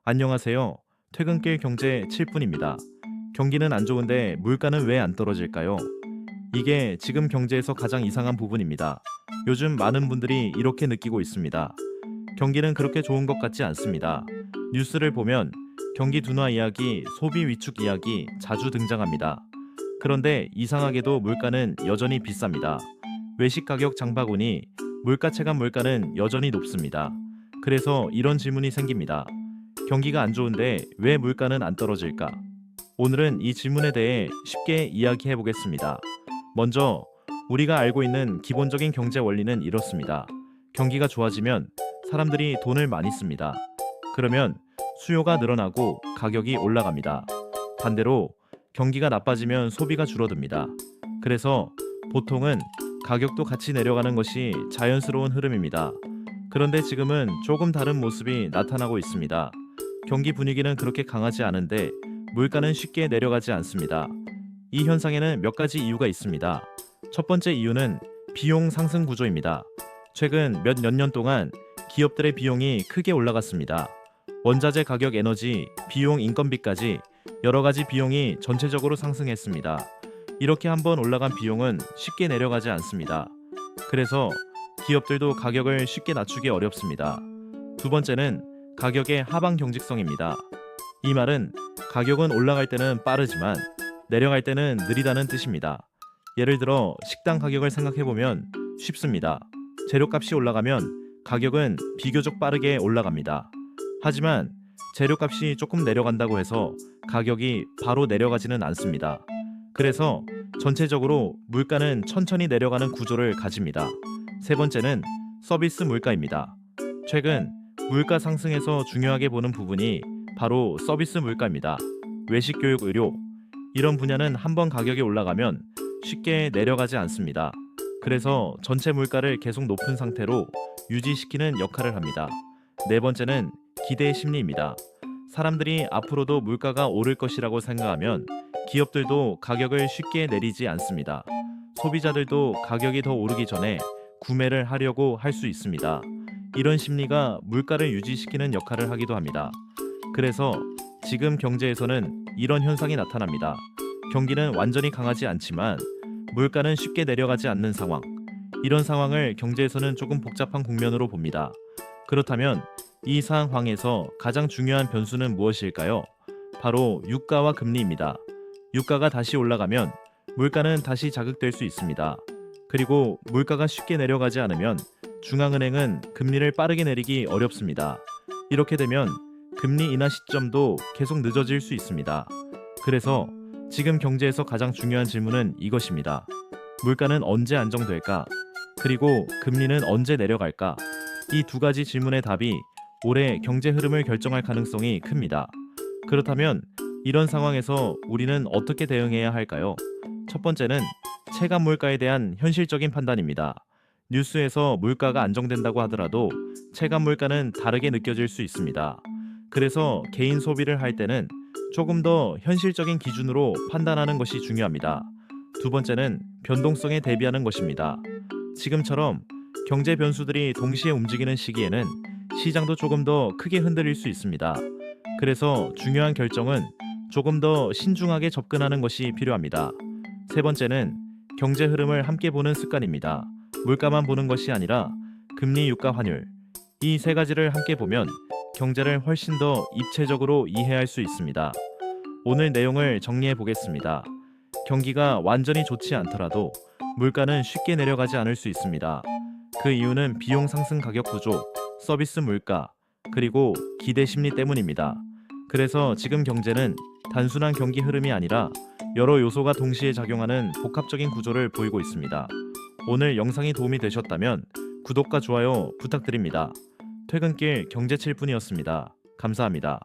안녕하세요. 퇴근길 경제 7분입니다. 경기는 안 좋은데 물가는 왜 안 떨어질까요? 이게 지금 경제에서 가장 이상한 부분입니다. 요즘 많은 분들이 이렇게 느끼고 있습니다. 경기는 그렇게 좋은 것 같지 않습니다. 뉴스를 보면 경기 둔화 이야기, 소비 위축 이야기 자주 등장합니다. 그런데 이상하게도 물가는 여전히 비쌉니다. 외식 가격 장바구니, 물가 체감 물가는 여전히 높습니다. 그래서 이런 질문이 생깁니다. 경기가 안 좋은데 왜 물가는 안 떨어질까? 오늘은 이 질문에 대해 쉽게 이야기해 보겠습니다. 먼저 우리가 알고 있는 기본적인 경제 원리는 이렇습니다. 경기가 좋아지면 사람들이 돈을 많이 씁니다. 그러면 수요가 늘어나고 가격이 올라갑니다. 반대로 경기가 나빠지면 소비가 줄어듭니다. 그래서 보통은 가격도 같이 내려가는 것이 자연스러운 흐름입니다. 그런데 지금은 조금 다른 모습이 나타나고 있습니다. 경기 분위기는 그렇게 강하지 않은데 물가는 쉽게 내려가지 않습니다. 이 현상에는 몇 가지 이유가 있습니다. 첫 번째 이유는 비용 상승 구조입니다. 최근 몇 년 동안 기업들의 비용이 크게 올라갔습니다. 원자재 가격, 에너지, 비용, 인건비까지 여러 가지 비용이 전체적으로 상승했습니다. 이렇게 한번 올라간 비용은 쉽게 내려가지 않습니다. 그래서 기업들도 가격을 쉽게 낮추기 어렵습니다. 두 번째는 가격의 하방 경직성입니다. 이 말은 가격은 올라갈 때는 빠르지만 내려갈 때는 느리다는 뜻입니다. 예를 들어 식당 가격을 생각해보면 쉽습니다. 재료값이 올라가면 가격은 비교적 빠르게 올라갑니다. 하지만 재료값이 조금 내려간다고 해서 가격이 바로 내려가지는 않습니다. 그래서 전체적으로 물가는 천천히 내려가는 구조를 가집니다. 세 번째는 서비스 물가입니다. 최근 물가 상승에서 중요하게 보는 부분이 바로 서비스 물가입니다. 외식, 교육, 의료 이런 분야는 한번 가격이 올라가면 쉽게 내려가지 않습니다. 그래서 전체 물가를 계속 높은 상태로 유지시키는 역할을 합니다. 네 번째는 기대 심리입니다. 사람들이 앞으로도 물가가 오를 것이라고 생각하면 기업들도 가격을 쉽게 내리지 않습니다. 소비자들도 가격이 더 오르기 전에 구매를 하려고 할 수 있습니다. 이런 심리가 물가를 유지시키는 역할을 하기도 합니다. 그래서 지금 경제에서는 이런 현상이 나타납니다. 경기는 완전히 강하지 않지만 물가는 쉽게 내려가지 않는 상황. 이런 상황을 경제에서는 조금 복잡한 국면으로 봅니다. 그렇다면 이 상황에서 가장 중요한 변수는 무엇일까요? 바로 유가와 금리입니다. 유가가 다시 올라가면 물가는 다시 자극될 수 있습니다. 그리고 물가가 쉽게 내려가지 않으면 중앙은행은 금리를 빠르게 내리기 어렵습니다. 이렇게 되면 금리 인하 시점도 계속 늦어질 수 있습니다. 그래서 지금 경제에서 가장 중요한 질문은 이것입니다. 물가는 언제 안정될까? 그리고 금리는 언제 내려갈까? 이 두 가지 질문의 답이 올해 경제 흐름을 결정할 가능성이 큽니다. 그렇다면 이런 상황에서 우리는 어떻게 대응해야 할까요? 첫 번째는 체감 물가에 대한 현실적인 판단입니다. 뉴스에서 물가가 안정된다고 하더라도 체감 물가는 다르게 느껴질 수 있습니다. 그래서 개인 소비를 할 때는 조금 더 현실적인 기준으로 판단하는 것이 중요합니다. 두 번째는 변동성에 대비하는 것입니다. 지금처럼 경제 변수들이 동시에 움직이는 시기에는 시장도 조금 더 크게 흔들릴 수 있습니다. 그래서 중요한 결정은 조금 더 신중하게 접근하는 것이 필요합니다. 세 번째는 경제 흐름을 함께 보는 습관입니다. 물가만 보는 것이 아니라 금리, 유가, 환율 이 세 가지를 함께 보면 경제를 훨씬 더 입체적으로 이해할 수 있습니다. 오늘 내용을 정리해 보겠습니다. 경기가 완전히 좋지 않더라도 물가는 쉽게 내려가지 않을 수 있습니다. 그 이유는 비용 상승 가격 구조, 서비스 물가, 그리고 기대 심리 때문입니다. 그래서 지금 경제는 단순한 경기 흐름이 아니라 여러 요소가 동시에 작용하는 복합적인 구조를 보이고 있습니다. 오늘 영상이 도움이 되셨다면 구독과 좋아요 부탁드립니다. 퇴근길 경제 7분이었습니다. 감사합니다.